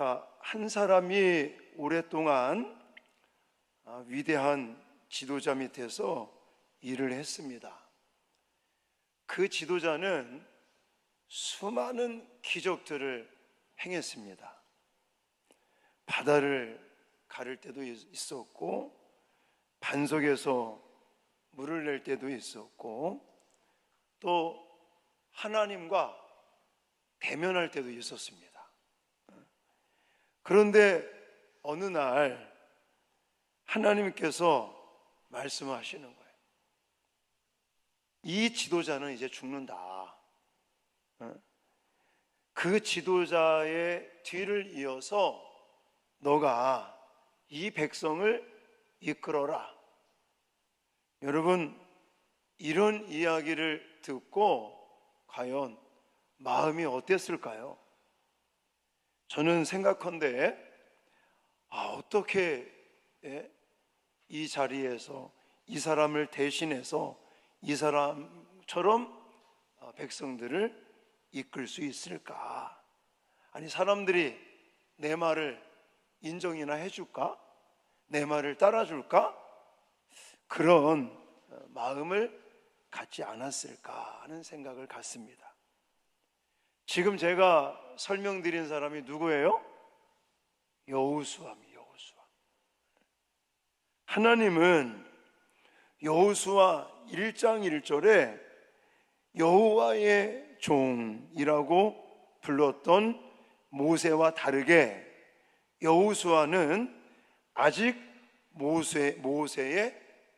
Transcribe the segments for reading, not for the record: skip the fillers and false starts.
한 사람이 오랫동안 위대한 지도자 밑에서 일을 했습니다. 그 지도자는 수많은 기적들을 행했습니다. 바다를 가를 때도 있었고, 반석에서 물을 낼 때도 있었고, 또 하나님과 대면할 때도 있었습니다. 그런데 어느 날 하나님께서 말씀하시는 거예요. 이 지도자는 이제 죽는다. 그 지도자의 뒤를 이어서 너가 이 백성을 이끌어라. 여러분, 이런 이야기를 듣고 과연 마음이 어땠을까요? 저는 생각한데 어떻게 이 자리에서 이 사람을 대신해서 이 사람처럼 백성들을 이끌 수 있을까? 아니, 사람들이 내 말을 인정이나 해줄까? 내 말을 따라줄까? 그런 마음을 갖지 않았을까 하는 생각을 갖습니다. 지금 제가 설명드린 사람이 누구예요? 여호수아입니다. 여호수아. 하나님은 여호수아 1장 1절에 여호와의 종이라고 불렀던 모세와 다르게 여호수아는 아직 모세의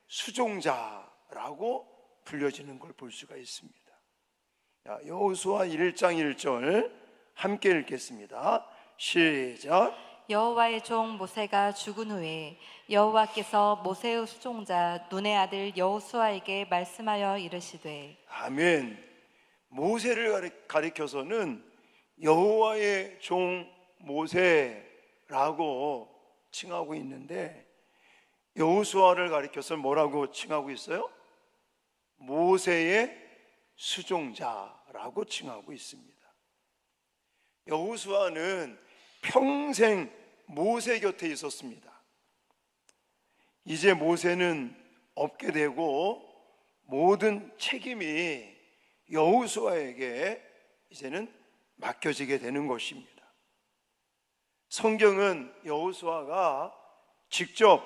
수종자라고 불려지는 걸 볼 수가 있습니다. 여호수아 1장 1절 함께 읽겠습니다. 시작. 여호와의 종 모세가 죽은 후에 여호와께서 모세의 수종자 눈의 아들 여호수아에게 말씀하여 이르시되. 아멘. 모세를 가리켜서는 여호와의 종 모세라고 칭하고 있는데, 여호수아를 가리켜서 뭐라고 칭하고 있어요? 모세의 수종자라고 칭하고 있습니다. 여호수아는 평생 모세 곁에 있었습니다. 이제 모세는 없게 되고 모든 책임이 여호수아에게 이제는 맡겨지게 되는 것입니다. 성경은 여호수아가 직접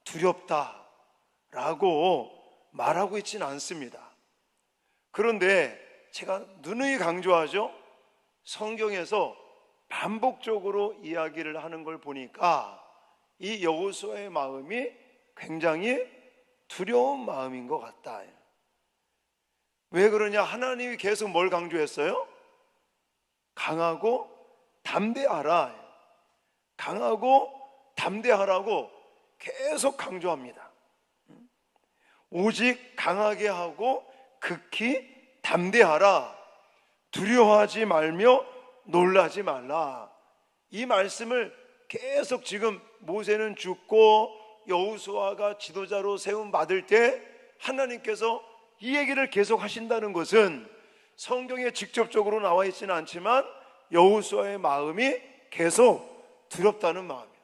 두렵다라고 말하고 있지는 않습니다. 그런데 제가 누누이 강조하죠. 성경에서 반복적으로 이야기를 하는 걸 보니까 이 여호수아의 마음이 굉장히 두려운 마음인 것 같다. 왜 그러냐? 하나님이 계속 뭘 강조했어요? 강하고 담대하라. 강하고 담대하라고 계속 강조합니다. 오직 강하게 하고 극히 담대하라. 두려워하지 말며 놀라지 말라. 이 말씀을 계속 지금 모세는 죽고 여호수아가 지도자로 세움 받을 때 하나님께서 이 얘기를 계속 하신다는 것은 성경에 직접적으로 나와 있지는 않지만 여호수아의 마음이 계속 두렵다는 마음이에요.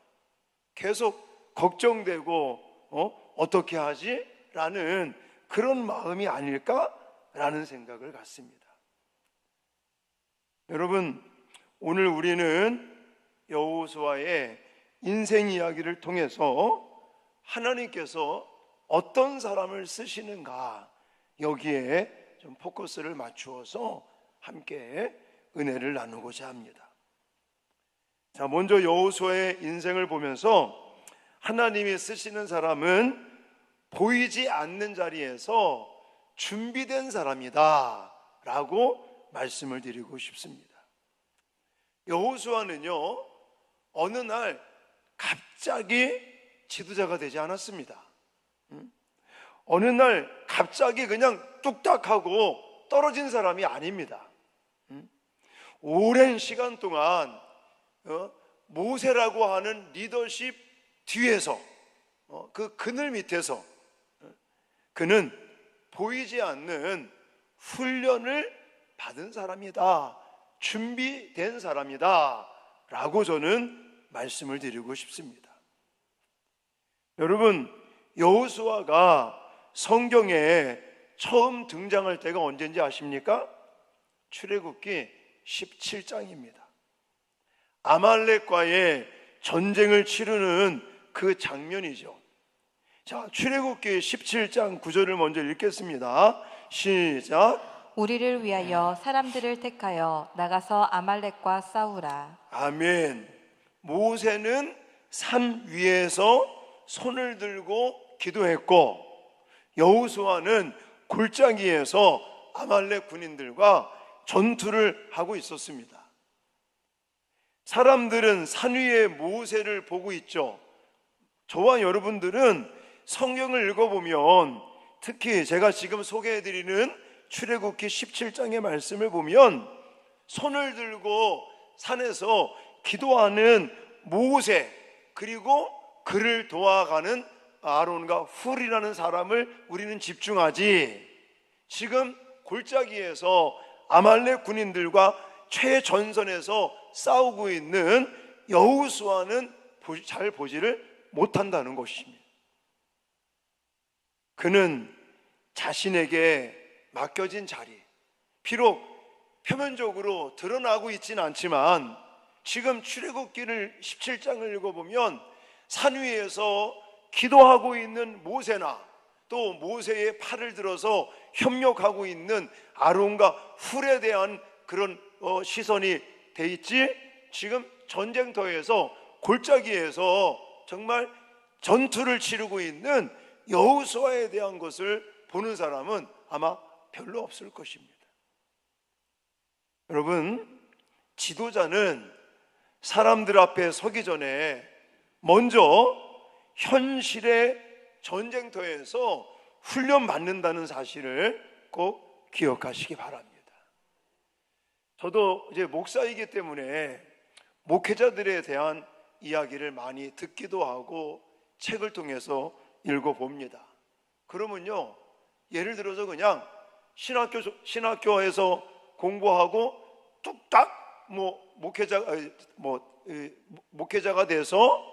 계속 걱정되고 어떻게 하지? 라는 그런 마음이 아닐까라는 생각을 갖습니다. 여러분, 오늘 우리는 여호수아의 인생 이야기를 통해서 하나님께서 어떤 사람을 쓰시는가, 여기에 좀 포커스를 맞추어서 함께 은혜를 나누고자 합니다. 자, 먼저 여호수아의 인생을 보면서 하나님이 쓰시는 사람은 보이지 않는 자리에서 준비된 사람이다 라고 말씀을 드리고 싶습니다. 여호수아는요, 어느 날 갑자기 지도자가 되지 않았습니다. 어느 날 갑자기 그냥 뚝딱하고 떨어진 사람이 아닙니다. 오랜 시간 동안 모세라고 하는 리더십 뒤에서, 그 그늘 밑에서 그는 보이지 않는 훈련을 받은 사람이다, 준비된 사람이다 라고 저는 말씀을 드리고 싶습니다. 여러분, 여호수아가 성경에 처음 등장할 때가 언제인지 아십니까? 출애굽기 17장입니다. 아말렉과의 전쟁을 치르는 그 장면이죠. 자, 출애굽기 17장 9절을 먼저 읽겠습니다. 시작. 우리를 위하여 사람들을 택하여 나가서 아말렉과 싸우라. 아멘. 모세는 산 위에서 손을 들고 기도했고, 여호수아는 골짜기에서 아말렉 군인들과 전투를 하고 있었습니다. 사람들은 산 위에 모세를 보고 있죠. 저와 여러분들은 성경을 읽어보면, 특히 제가 지금 소개해드리는 출애굽기 17장의 말씀을 보면, 손을 들고 산에서 기도하는 모세, 그리고 그를 도와가는 아론과 훌이라는 사람을 우리는 집중하지, 지금 골짜기에서 아말렉 군인들과 최전선에서 싸우고 있는 여호수아는 잘 보지를 못한다는 것입니다. 그는 자신에게 맡겨진 자리, 비록 표면적으로 드러나고 있지는 않지만, 지금 출애굽기를 17장을 읽어보면 산 위에서 기도하고 있는 모세나 또 모세의 팔을 들어서 협력하고 있는 아론과 훌에 대한 그런 시선이 돼 있지, 지금 전쟁터에서 골짜기에서 정말 전투를 치르고 있는 여호수아에 대한 것을 보는 사람은 아마 별로 없을 것입니다. 여러분, 지도자는 사람들 앞에 서기 전에 먼저 현실의 전쟁터에서 훈련받는다는 사실을 꼭 기억하시기 바랍니다. 저도 이제 목사이기 때문에 목회자들에 대한 이야기를 많이 듣기도 하고 책을 통해서 읽어봅니다. 그러면요, 예를 들어서 그냥 신학교에서 공부하고 뚝딱 목회자가 돼서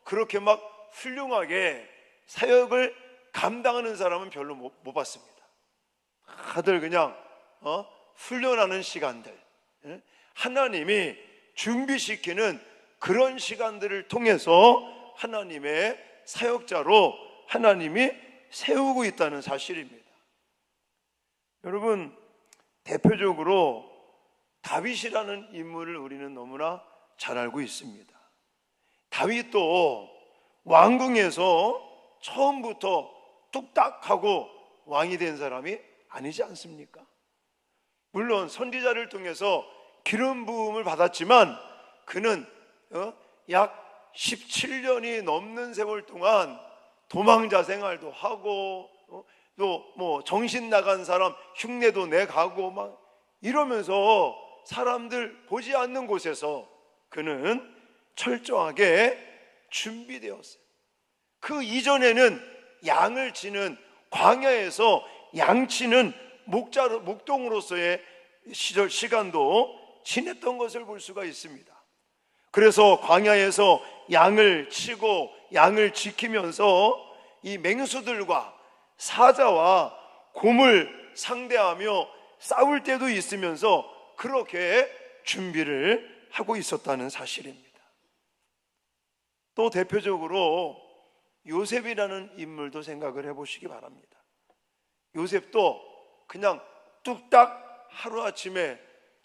그렇게 막 훌륭하게 사역을 감당하는 사람은 별로 못 봤습니다. 다들 그냥 훈련하는 시간들, 하나님이 준비시키는 그런 시간들을 통해서 하나님의 사역자로 하나님이 세우고 있다는 사실입니다. 여러분, 대표적으로 다윗이라는 인물을 우리는 너무나 잘 알고 있습니다. 다윗도 왕궁에서 처음부터 뚝딱하고 왕이 된 사람이 아니지 않습니까? 물론 선지자를 통해서 기름 부음을 받았지만 그는 약 17년이 넘는 세월 동안 도망자 생활도 하고 또 정신 나간 사람 흉내도 내가고 막 이러면서 사람들 보지 않는 곳에서 그는 철저하게 준비되었어요. 그 이전에는 양을 치는, 광야에서 양치는 목동으로서의 시간도 지냈던 것을 볼 수가 있습니다. 그래서 광야에서 양을 치고 양을 지키면서 이 맹수들과 사자와 곰을 상대하며 싸울 때도 있으면서 그렇게 준비를 하고 있었다는 사실입니다. 또 대표적으로 요셉이라는 인물도 생각을 해보시기 바랍니다. 요셉도 그냥 뚝딱 하루아침에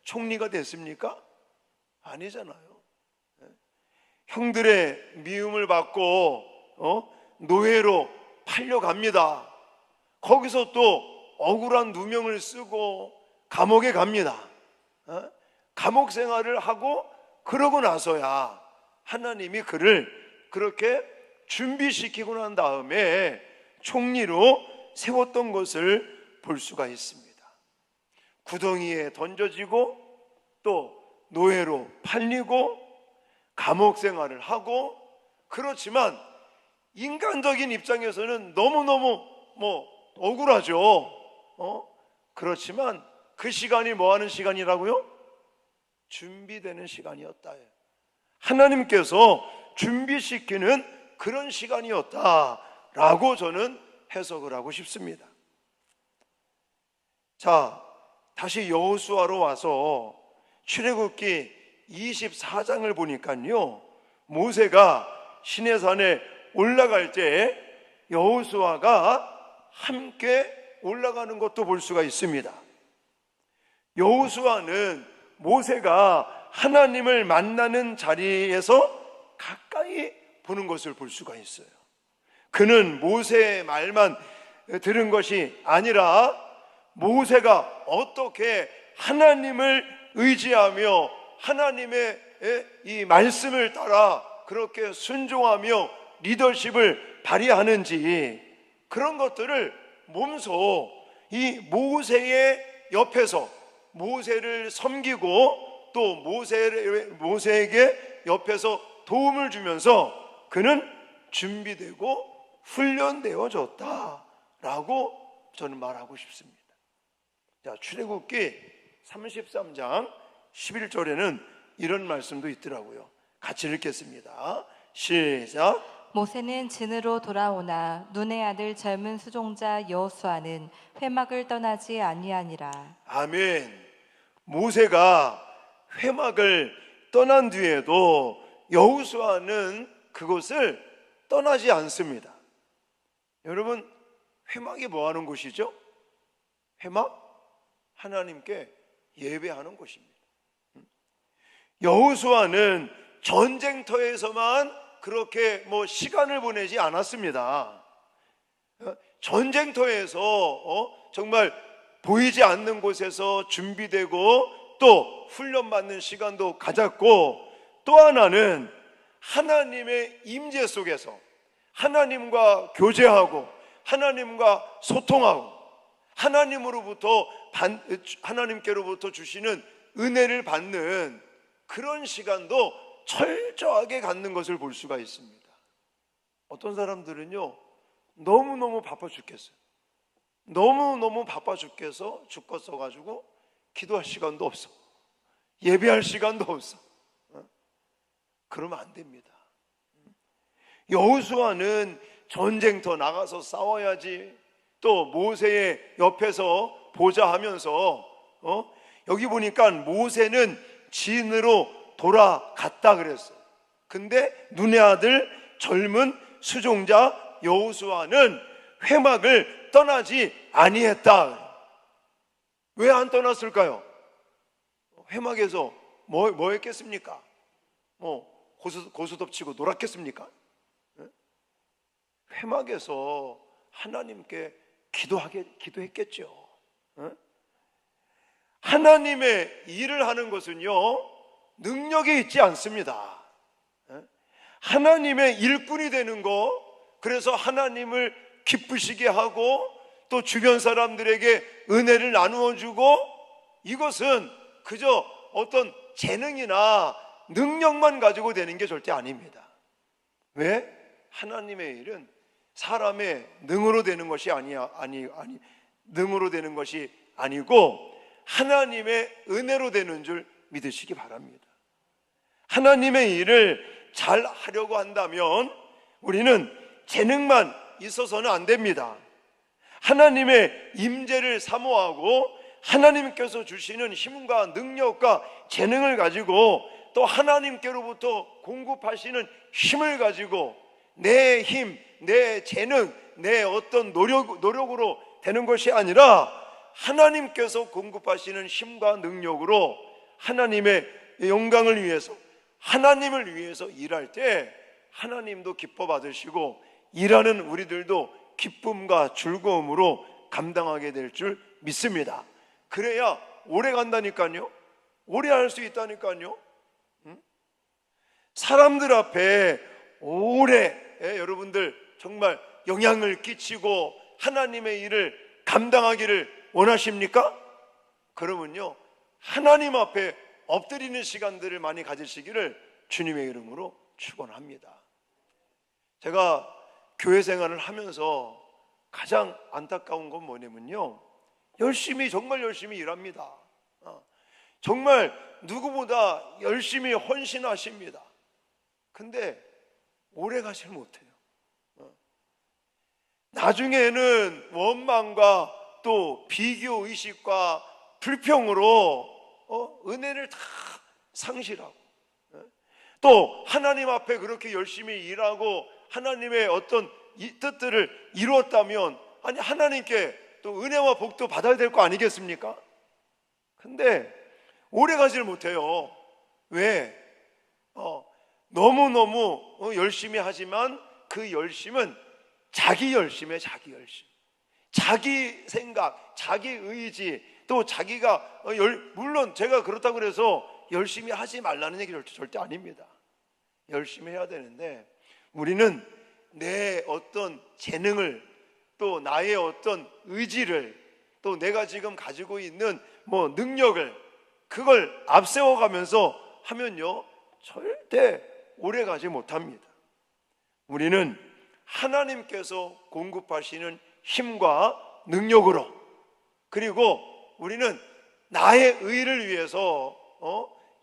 총리가 됐습니까? 아니잖아요. 형들의 미움을 받고 노예로 팔려갑니다. 거기서 또 억울한 누명을 쓰고 감옥에 갑니다. 감옥 생활을 하고 그러고 나서야 하나님이 그를 그렇게 준비시키고 난 다음에 총리로 세웠던 것을 볼 수가 있습니다. 구덩이에 던져지고 또 노예로 팔리고 감옥 생활을 하고, 그렇지만 인간적인 입장에서는 너무너무 억울하죠. 그렇지만 그 시간이 뭐 하는 시간이라고요? 준비되는 시간이었다. 하나님께서 준비시키는 그런 시간이었다라고 저는 해석을 하고 싶습니다. 자, 다시 여호수아로 와서 출애굽기 24장을 보니까요, 모세가 시내산에 올라갈 때 여호수아가 함께 올라가는 것도 볼 수가 있습니다. 여호수아는 모세가 하나님을 만나는 자리에서 가까이 보는 것을 볼 수가 있어요. 그는 모세의 말만 들은 것이 아니라 모세가 어떻게 하나님을 의지하며 하나님의 이 말씀을 따라 그렇게 순종하며 리더십을 발휘하는지, 그런 것들을 몸소 이 모세의 옆에서 모세를 섬기고 또 모세에게 옆에서 도움을 주면서 그는 준비되고 훈련되어졌다라고 저는 말하고 싶습니다. 자, 출애굽기 33장 11절에는 이런 말씀도 있더라고요. 같이 읽겠습니다. 시작. 모세는 진으로 돌아오나 눈의 아들 젊은 수종자 여호수아는 회막을 떠나지 아니하니라. 아멘. 모세가 회막을 떠난 뒤에도 여호수아는 그곳을 떠나지 않습니다. 여러분, 회막이 뭐 하는 곳이죠? 회막? 하나님께 예배하는 곳입니다. 여호수아는 전쟁터에서만 그렇게 시간을 보내지 않았습니다. 전쟁터에서 정말 보이지 않는 곳에서 준비되고 또 훈련받는 시간도 가졌고, 또 하나는 하나님의 임재 속에서 하나님과 교제하고 하나님과 소통하고 하나님께로부터 주시는 은혜를 받는 그런 시간도 철저하게 갖는 것을 볼 수가 있습니다. 어떤 사람들은요, 너무너무 바빠 죽겠어요. 너무너무 바빠 죽겠어가지고 기도할 시간도 없어, 예배할 시간도 없어. 그러면 안 됩니다. 여호수아는 전쟁터 나가서 싸워야지, 또 모세의 옆에서 보자 하면서 여기 보니까 모세는 진으로 돌아갔다 그랬어요. 근데 눈의 아들 젊은 수종자 여호수아는 회막을 떠나지 아니했다. 왜 안 떠났을까요? 회막에서 뭐 했겠습니까? 고수 덮치고 놀았겠습니까? 회막에서 하나님께 기도했겠죠. 하나님의 일을 하는 것은요, 능력이 있지 않습니다. 하나님의 일꾼이 되는 거, 그래서 하나님을 기쁘시게 하고 또 주변 사람들에게 은혜를 나누어 주고, 이것은 그저 어떤 재능이나 능력만 가지고 되는 게 절대 아닙니다. 왜? 하나님의 일은 사람의 능으로 되는 것이 능으로 되는 것이 아니고 하나님의 은혜로 되는 줄 믿으시기 바랍니다. 하나님의 일을 잘 하려고 한다면 우리는 재능만 있어서는 안 됩니다. 하나님의 임재를 사모하고 하나님께서 주시는 힘과 능력과 재능을 가지고 또 하나님께로부터 공급하시는 힘을 가지고 내 힘, 내 재능, 내 어떤 노력으로 되는 것이 아니라 하나님께서 공급하시는 힘과 능력으로 하나님의 영광을 위해서, 하나님을 위해서 일할 때 하나님도 기뻐 받으시고 일하는 우리들도 기쁨과 즐거움으로 감당하게 될 줄 믿습니다. 그래야 오래 간다니까요. 오래 할 수 있다니까요. 사람들 앞에 오래 여러분들 정말 영향을 끼치고 하나님의 일을 감당하기를 원하십니까? 그러면요, 하나님 앞에 엎드리는 시간들을 많이 가지시기를 주님의 이름으로 축원합니다. 제가 교회 생활을 하면서 가장 안타까운 건 뭐냐면요, 정말 열심히 일합니다. 정말 누구보다 열심히 헌신하십니다. 근데 오래 가질 못해요. 나중에는 원망과 또 비교 의식과 불평으로 은혜를 다 상실하고, 또 하나님 앞에 그렇게 열심히 일하고 하나님의 어떤 뜻들을 이루었다면, 아니 하나님께 또 은혜와 복도 받아야 될 거 아니겠습니까? 근데 오래 가지를 못해요. 왜? 너무너무 열심히 하지만 그 열심은 자기 열심이에요. 자기 열심, 자기 생각, 자기 의지, 또 자기가 물론 제가 그렇다고 그래서 열심히 하지 말라는 얘기 절대 아닙니다. 열심히 해야 되는데, 우리는 내 어떤 재능을, 또 나의 어떤 의지를, 또 내가 지금 가지고 있는 능력을, 그걸 앞세워가면서 하면요 절대 오래 가지 못합니다. 우리는 하나님께서 공급하시는 힘과 능력으로, 그리고 우리는 나의 의를 위해서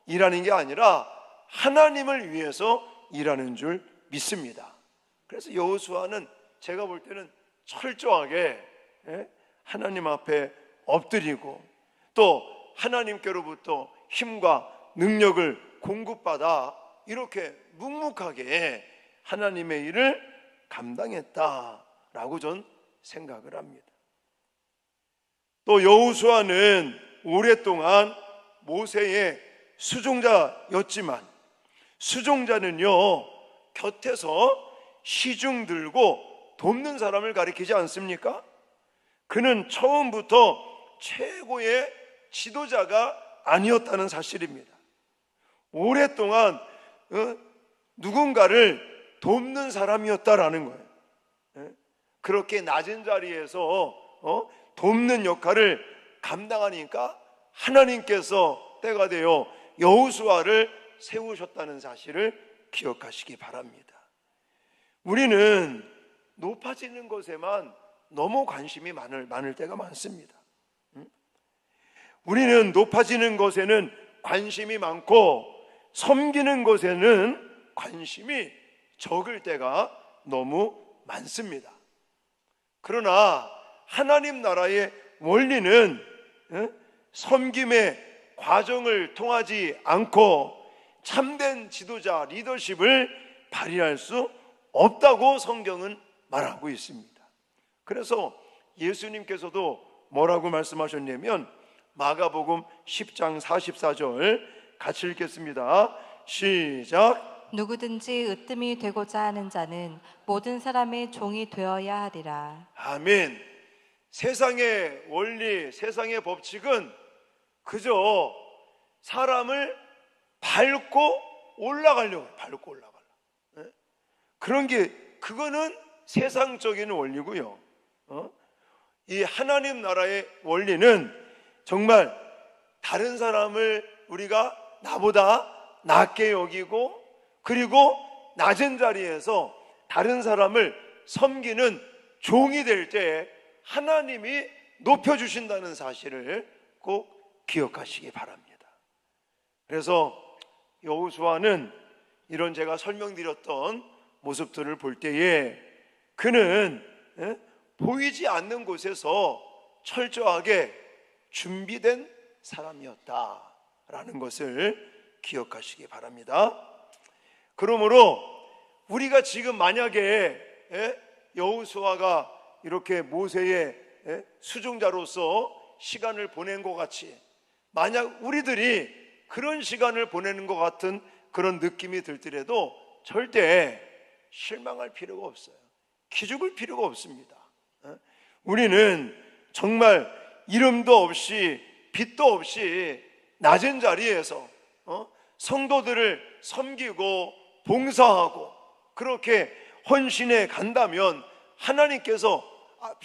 일하는 게 아니라 하나님을 위해서 일하는 줄 믿습니다. 그래서 여호수아는 제가 볼 때는 철저하게 하나님 앞에 엎드리고, 또 하나님께로부터 힘과 능력을 공급받아 이렇게 묵묵하게 하나님의 일을 감당했다라고 전 생각을 합니다. 또 여호수아는 오랫동안 모세의 수종자였지만, 수종자는요 곁에서 시중 들고 돕는 사람을 가리키지 않습니까? 그는 처음부터 최고의 지도자가 아니었다는 사실입니다. 오랫동안 누군가를 돕는 사람이었다라는 거예요. 그렇게 낮은 자리에서 돕는 역할을 감당하니까 하나님께서 때가 되어 여호수아를 세우셨다는 사실을 기억하시기 바랍니다. 우리는 높아지는 것에만 너무 관심이 많을 때가 많습니다. 우리는 높아지는 것에는 관심이 많고 섬기는 것에는 관심이 적을 때가 너무 많습니다. 그러나 하나님 나라의 원리는 섬김의 과정을 통하지 않고 참된 지도자, 리더십을 발휘할 수 없다고 성경은 말하고 있습니다. 그래서 예수님께서도 뭐라고 말씀하셨냐면, 마가복음 10장 44절 같이 읽겠습니다. 시작. 누구든지 으뜸이 되고자 하는 자는 모든 사람의 종이 되어야 하리라. 아멘. 세상의 원리, 세상의 법칙은 그저 사람을 밟고 올라가려고 해요. 밟고 올라가려고. 그런 게, 그거는 세상적인 원리고요. 이 하나님 나라의 원리는 정말 다른 사람을 우리가 나보다 낮게 여기고, 그리고 낮은 자리에서 다른 사람을 섬기는 종이 될 때 하나님이 높여주신다는 사실을 꼭 기억하시기 바랍니다. 그래서 여호수아는 이런 제가 설명드렸던 모습들을 볼 때에 그는 보이지 않는 곳에서 철저하게 준비된 사람이었다라는 것을 기억하시기 바랍니다. 그러므로 우리가 지금 만약에 여호수아가 이렇게 모세의 수종자로서 시간을 보낸 것 같이, 만약 우리들이 그런 시간을 보내는 것 같은 그런 느낌이 들더라도 절대 실망할 필요가 없어요. 기죽을 필요가 없습니다. 우리는 정말 이름도 없이 빛도 없이 낮은 자리에서 성도들을 섬기고 봉사하고 그렇게 헌신해 간다면 하나님께서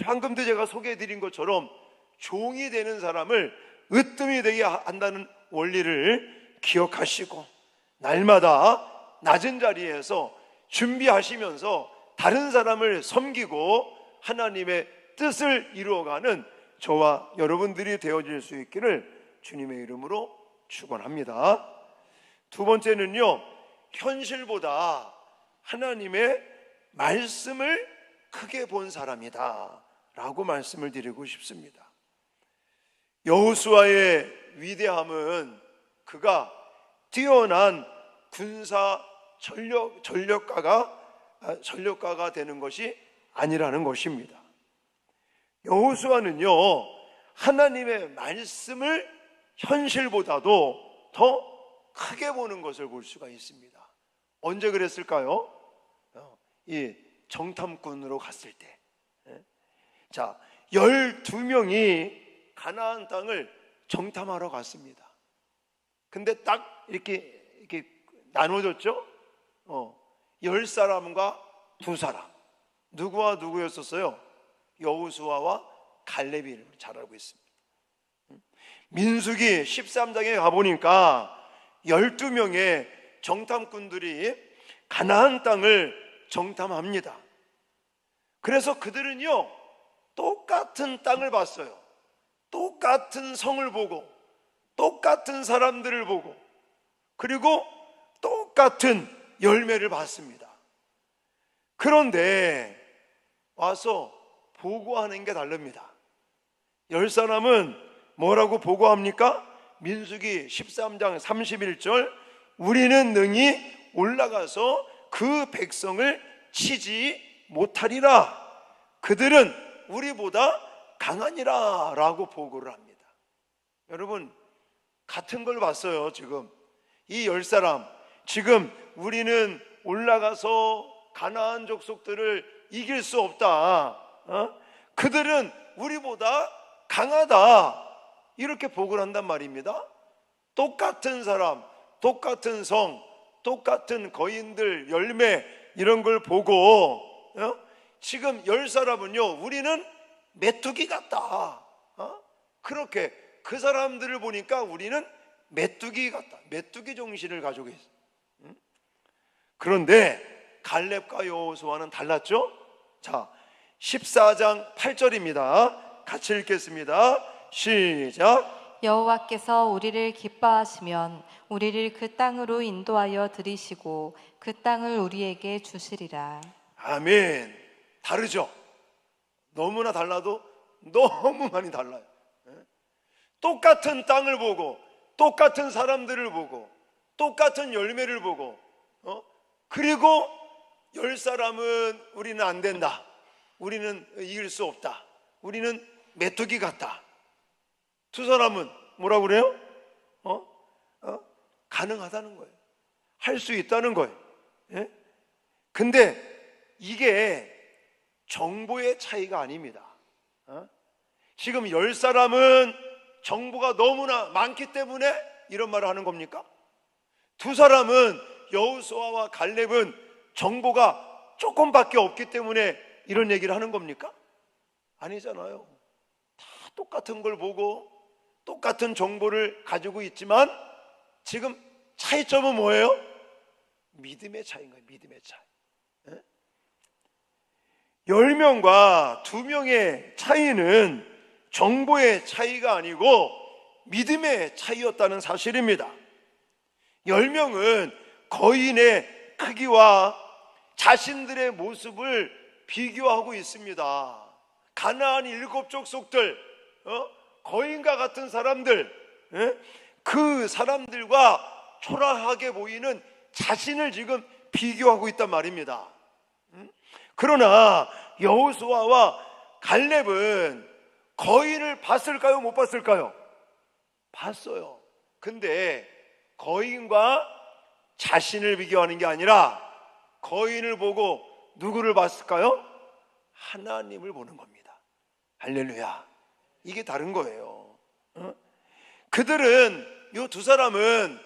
방금도 제가 소개해드린 것처럼 종이 되는 사람을 으뜸이 되게 한다는 원리를 기억하시고, 날마다 낮은 자리에서 준비하시면서 다른 사람을 섬기고 하나님의 뜻을 이루어가는 저와 여러분들이 되어질 수 있기를 주님의 이름으로 축원합니다. 두 번째는요, 현실보다 하나님의 말씀을 크게 본 사람이다 라고 말씀을 드리고 싶습니다. 여호수아의 위대함은 그가 뛰어난 군사 전력가가 되는 것이 아니라는 것입니다. 여호수아는요, 하나님의 말씀을 현실보다도 더 크게 보는 것을 볼 수가 있습니다. 언제 그랬을까요? 이 정탐꾼으로 갔을 때. 자, 12명이 가나안 땅을 정탐하러 갔습니다. 근데 딱 이렇게 나눠졌죠? 10사람과 2사람. 누구와 누구였었어요? 여호수아와 갈렙이 잘 알고 있습니다. 민수기 13장에 가보니까 12명의 정탐꾼들이 가나안 땅을 정탐합니다. 그래서 그들은요, 똑같은 땅을 봤어요. 똑같은 성을 보고, 똑같은 사람들을 보고, 그리고 똑같은 열매를 봤습니다. 그런데 와서 보고하는 게 다릅니다. 10사람은 뭐라고 보고합니까? 민수기 13장 31절, 우리는 능히 올라가서 그 백성을 치지 못하리라. 그들은 우리보다 강하니라 라고 보고를 합니다. 여러분, 같은 걸 봤어요. 지금 이 10사람, 지금 우리는 올라가서 가나안 족속들을 이길 수 없다, 그들은 우리보다 강하다, 이렇게 보고를 한단 말입니다. 똑같은 사람, 똑같은 성, 똑같은 거인들, 열매, 이런 걸 보고 지금 10사람은요, 우리는 메뚜기 같다, 그렇게 그 사람들을 보니까 우리는 메뚜기 같다, 메뚜기 정신을 가지고 있어요. 그런데 갈렙과 여호수아는 달랐죠? 자, 14장 8절입니다. 같이 읽겠습니다. 시작. 여호와께서 우리를 기뻐하시면 우리를 그 땅으로 인도하여 들이시고 그 땅을 우리에게 주시리라. 아멘. 다르죠? 너무나 달라도 너무 많이 달라요. 똑같은 땅을 보고, 똑같은 사람들을 보고, 똑같은 열매를 보고, 그리고 10사람은 우리는 안 된다, 우리는 이길 수 없다, 우리는 메뚜기 같다. 2사람은 뭐라고 그래요? 가능하다는 거예요. 할 수 있다는 거예요. 예? 근데 이게 정보의 차이가 아닙니다. 지금 10사람은 정보가 너무나 많기 때문에 이런 말을 하는 겁니까? 2사람은 여호수아와 갈렙은 정보가 조금밖에 없기 때문에 이런 얘기를 하는 겁니까? 아니잖아요. 다 똑같은 걸 보고 똑같은 정보를 가지고 있지만 지금 차이점은 뭐예요? 믿음의 차이인 거예요. 믿음의 차이. 10명과 2명의 차이는 정보의 차이가 아니고 믿음의 차이였다는 사실입니다. 10명은 거인의 크기와 자신들의 모습을 비교하고 있습니다. 가나안 7족속들, 거인과 같은 사람들, 그 사람들과 초라하게 보이는 자신을 지금 비교하고 있단 말입니다. 그러나 여호수아와 갈렙은 거인을 봤을까요? 못 봤을까요? 봤어요. 근데 거인과 자신을 비교하는 게 아니라 거인을 보고 누구를 봤을까요? 하나님을 보는 겁니다. 할렐루야. 이게 다른 거예요. 그들은, 이 2사람은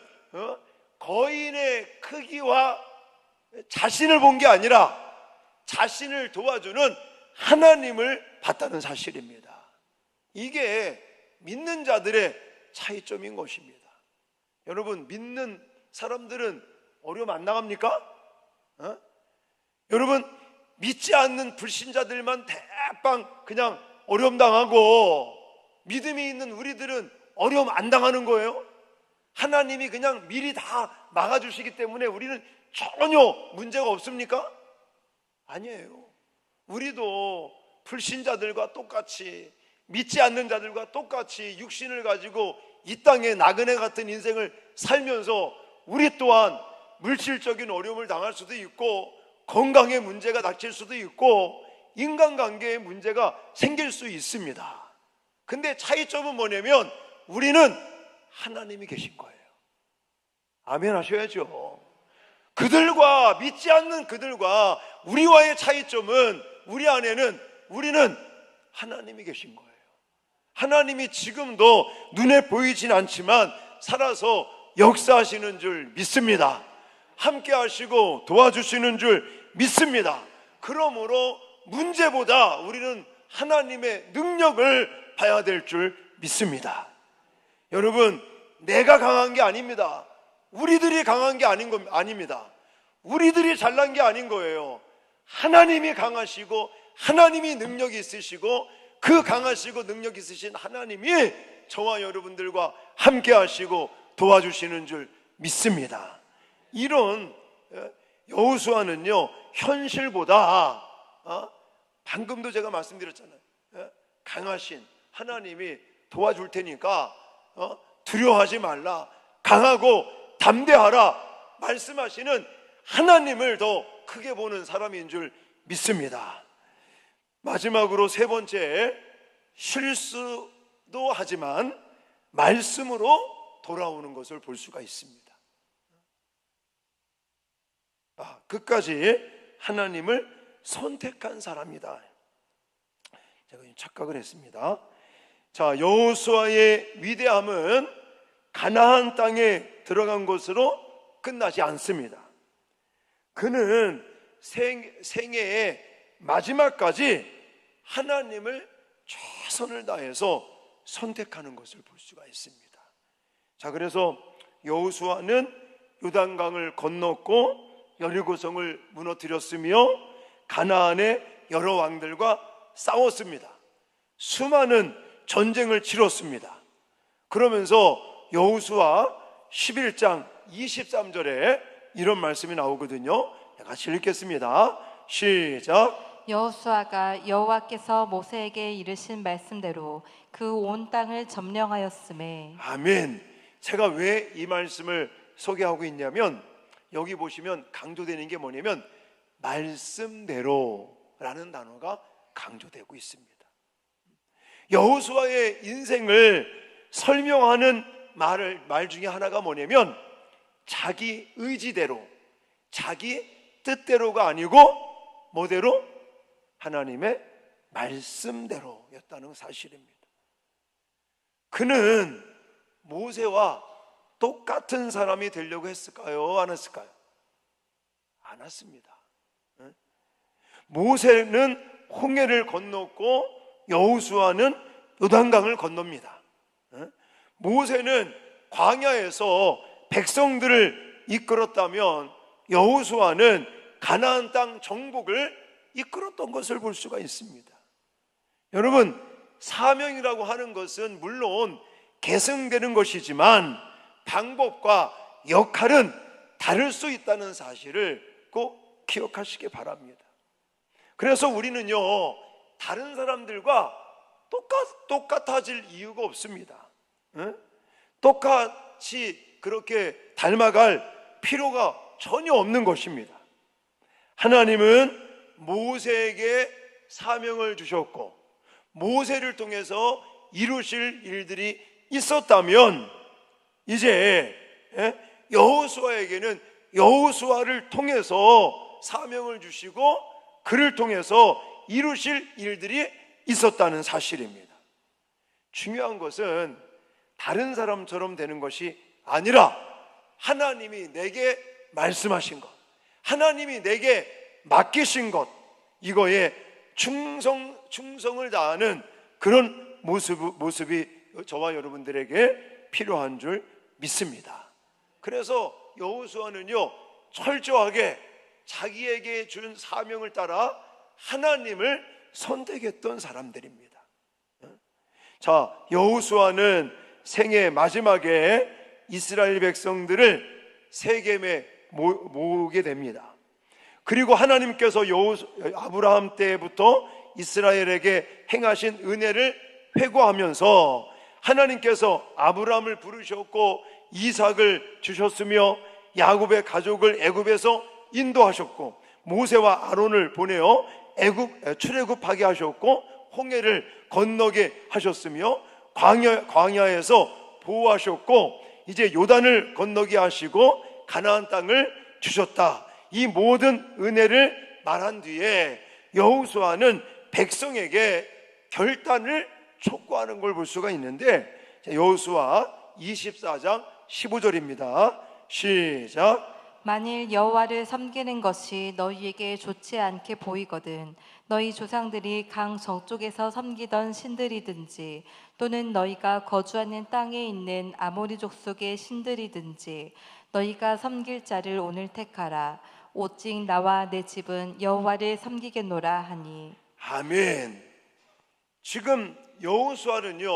거인의 크기와 자신을 본 게 아니라 자신을 도와주는 하나님을 봤다는 사실입니다. 이게 믿는 자들의 차이점인 것입니다. 여러분, 믿는 사람들은 어려움 안 나갑니까? 여러분, 믿지 않는 불신자들만 대빵 그냥 어려움 당하고 믿음이 있는 우리들은 어려움 안 당하는 거예요? 하나님이 그냥 미리 다 막아주시기 때문에 우리는 전혀 문제가 없습니까? 아니에요. 우리도 불신자들과 똑같이, 믿지 않는 자들과 똑같이 육신을 가지고 이 땅에 나그네 같은 인생을 살면서 우리 또한 물질적인 어려움을 당할 수도 있고, 건강에 문제가 닥칠 수도 있고, 인간관계에 문제가 생길 수 있습니다. 근데 차이점은 뭐냐면 우리는 하나님이 계신 거예요. 아멘 하셔야죠. 그들과, 믿지 않는 그들과 우리와의 차이점은, 우리 안에는 우리는 하나님이 계신 거예요. 하나님이 지금도 눈에 보이진 않지만 살아서 역사하시는 줄 믿습니다. 함께 하시고 도와주시는 줄 믿습니다. 그러므로 문제보다 우리는 하나님의 능력을 봐야 될 줄 믿습니다. 여러분, 내가 강한 게 아닙니다. 우리들이 강한 게 아닙니다. 우리들이 잘난 게 아닌 거예요. 하나님이 강하시고 하나님이 능력이 있으시고, 그 강하시고 능력 있으신 하나님이 저와 여러분들과 함께 하시고 도와주시는 줄 믿습니다. 이런 여호수아는요, 현실보다 방금도 제가 말씀드렸잖아요. 강하신 하나님이 도와줄 테니까 두려워하지 말라, 강하고 담대하라 말씀하시는 하나님을 더 크게 보는 사람인 줄 믿습니다. 마지막으로 세 번째, 실수도 하지만 말씀으로 돌아오는 것을 볼 수가 있습니다. 끝까지 하나님을 선택한 사람이다. 제가 착각을 했습니다. 자, 여호수아의 위대함은 가나안 땅에 들어간 것으로 끝나지 않습니다. 그는 생애의 마지막까지 하나님을 최선을 다해서 선택하는 것을 볼 수가 있습니다. 자, 그래서 여호수아는 요단강을 건넜고 여리고성을 무너뜨렸으며 가나안의 여러 왕들과 싸웠습니다. 수많은 전쟁을 치렀습니다. 그러면서 여호수아 11장 23절에 이런 말씀이 나오거든요. 같이 읽겠습니다. 시작. 여호수아가 여호와께서 모세에게 이르신 말씀대로 그 온 땅을 점령하였음에. 아멘. 제가 왜 이 말씀을 소개하고 있냐면, 여기 보시면 강조되는 게 뭐냐면 말씀대로라는 단어가 강조되고 있습니다. 여호수아의 인생을 설명하는 말 중에 하나가 뭐냐면 자기 의지대로, 자기 뜻대로가 아니고 뭐대로? 하나님의 말씀대로였다는 사실입니다. 그는 모세와 똑같은 사람이 되려고 했을까요? 안 했을까요? 안 했습니다. 모세는 홍해를 건넜고 여호수아는 요단강을 건넙니다. 모세는 광야에서 백성들을 이끌었다면 여호수아는 가나안 땅 정복을 이끌었던 것을 볼 수가 있습니다. 여러분, 사명이라고 하는 것은 물론 계승되는 것이지만 방법과 역할은 다를 수 있다는 사실을 꼭 기억하시기 바랍니다. 그래서 우리는요, 다른 사람들과 똑같아질 이유가 없습니다. 똑같이 그렇게 닮아갈 필요가 전혀 없는 것입니다. 하나님은 모세에게 사명을 주셨고 모세를 통해서 이루실 일들이 있었다면 이제 여호수아에게는 여호수아를 통해서 사명을 주시고 그를 통해서 이루실 일들이 있었다는 사실입니다. 중요한 것은 다른 사람처럼 되는 것이 아니라 하나님이 내게 말씀하신 것, 하나님이 내게 맡기신 것, 이거에 충성을 다하는 그런 모습이 저와 여러분들에게 필요한 줄 믿습니다. 그래서 여호수아는요, 철저하게 자기에게 준 사명을 따라 하나님을 선택했던 사람들입니다. 자, 여호수아는 생애 마지막에 이스라엘 백성들을 세겜에 모으게 됩니다. 그리고 하나님께서 아브라함 때부터 이스라엘에게 행하신 은혜를 회고하면서 하나님께서 아브라함을 부르셨고 이삭을 주셨으며 야곱의 가족을 애굽에서 인도하셨고 모세와 아론을 보내어 출애굽하게 하셨고 홍해를 건너게 하셨으며 광야에서 보호하셨고 이제 요단을 건너게 하시고 가나안 땅을 주셨다. 이 모든 은혜를 말한 뒤에 여호수아는 백성에게 결단을 촉구하는 걸 볼 수가 있는데, 여호수아 24장 15절입니다. 시작. 만일 여호와를 섬기는 것이 너희에게 좋지 않게 보이거든 너희 조상들이 강 저쪽에서 섬기던 신들이든지 또는 너희가 거주하는 땅에 있는 아모리 족속의 신들이든지 너희가 섬길 자를 오늘 택하라. 오직 나와 내 집은 여호와를 섬기겠노라 하니. 아멘. 지금 여호수아는요,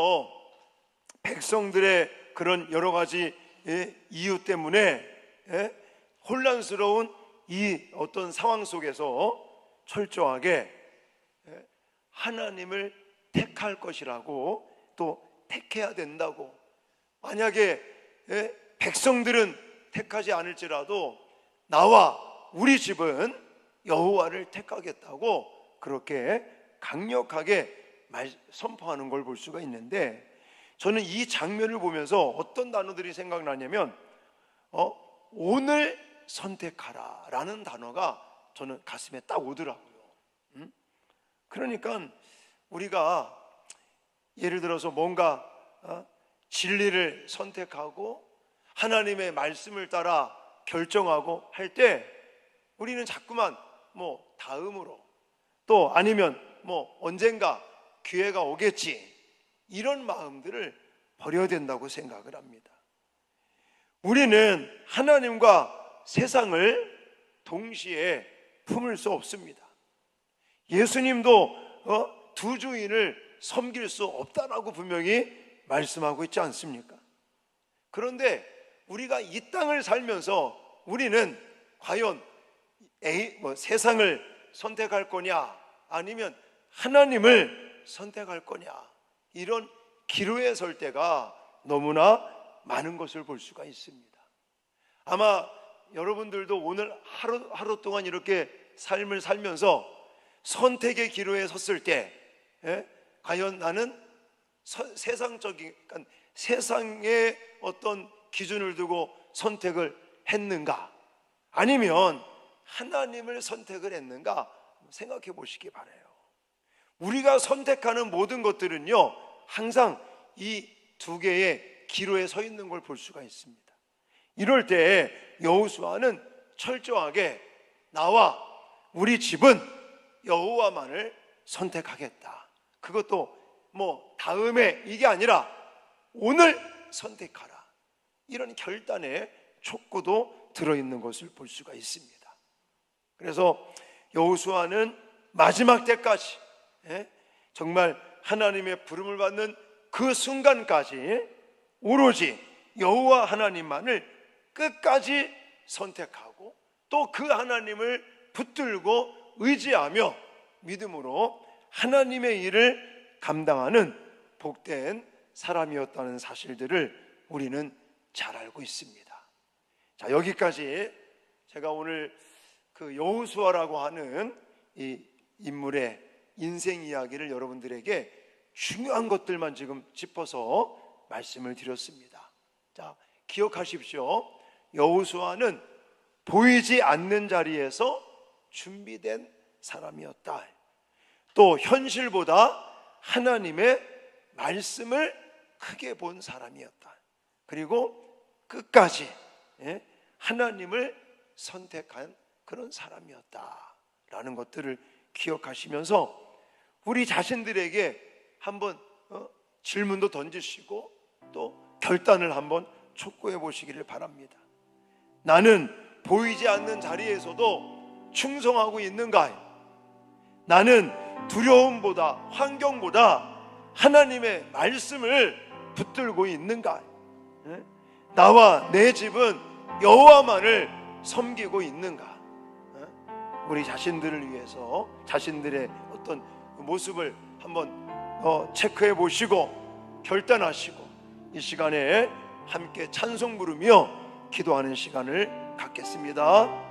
백성들의 그런 여러 가지 이유 때문에 혼란스러운 이 어떤 상황 속에서 철저하게 하나님을 택할 것이라고, 또 택해야 된다고, 만약에 백성들은 택하지 않을지라도 나와 우리 집은 여호와를 택하겠다고 그렇게 강력하게 선포하는 걸 볼 수가 있는데, 저는 이 장면을 보면서 어떤 단어들이 생각나냐면 오늘 선택하라 라는 단어가 저는 가슴에 딱 오더라고요. 그러니까 우리가 예를 들어서 뭔가 진리를 선택하고 하나님의 말씀을 따라 결정하고 할 때 우리는 자꾸만 다음으로, 또 아니면 언젠가 기회가 오겠지, 이런 마음들을 버려야 된다고 생각을 합니다. 우리는 하나님과 세상을 동시에 품을 수 없습니다. 예수님도 두 주인을 섬길 수 없다라고 분명히 말씀하고 있지 않습니까? 그런데 우리가 이 땅을 살면서 우리는 과연 세상을 선택할 거냐 아니면 하나님을 선택할 거냐, 이런 기로에 설 때가 너무나 많은 것을 볼 수가 있습니다. 아마 여러분들도 오늘 하루 동안 이렇게 삶을 살면서 선택의 기로에 섰을 때 과연 나는 세상적인, 그러니까 세상의 어떤 기준을 두고 선택을 했는가, 아니면 하나님을 선택을 했는가 생각해 보시기 바라요. 우리가 선택하는 모든 것들은요, 항상 이 두 개의 기로에 서 있는 걸 볼 수가 있습니다. 이럴 때 여호수아는 철저하게 나와 우리 집은 여호와만을 선택하겠다, 그것도 다음에 이게 아니라 오늘 선택하라, 이런 결단의 촉구도 들어있는 것을 볼 수가 있습니다. 그래서 여호수아는 마지막 때까지 정말 하나님의 부름을 받는 그 순간까지 오로지 여호와 하나님만을 끝까지 선택하고 또 그 하나님을 붙들고 의지하며 믿음으로 하나님의 일을 감당하는 복된 사람이었다는 사실들을 우리는 잘 알고 있습니다. 자, 여기까지 제가 오늘 그 여호수아라고 하는 이 인물의 인생 이야기를 여러분들에게 중요한 것들만 지금 짚어서 말씀을 드렸습니다. 자, 기억하십시오. 여호수아는 보이지 않는 자리에서 준비된 사람이었다. 또 현실보다 하나님의 말씀을 크게 본 사람이었다. 그리고 끝까지 하나님을 선택한 그런 사람이었다라는 것들을 기억하시면서 우리 자신들에게 한번 질문도 던지시고 또 결단을 한번 촉구해 보시기를 바랍니다. 나는 보이지 않는 자리에서도 충성하고 있는가? 나는 두려움보다, 환경보다 하나님의 말씀을 붙들고 있는가? 나와 내 집은 여호와만을 섬기고 있는가? 우리 자신들을 위해서 자신들의 어떤 모습을 한번 체크해 보시고 결단하시고 이 시간에 함께 찬송 부르며 기도하는 시간을 갖겠습니다.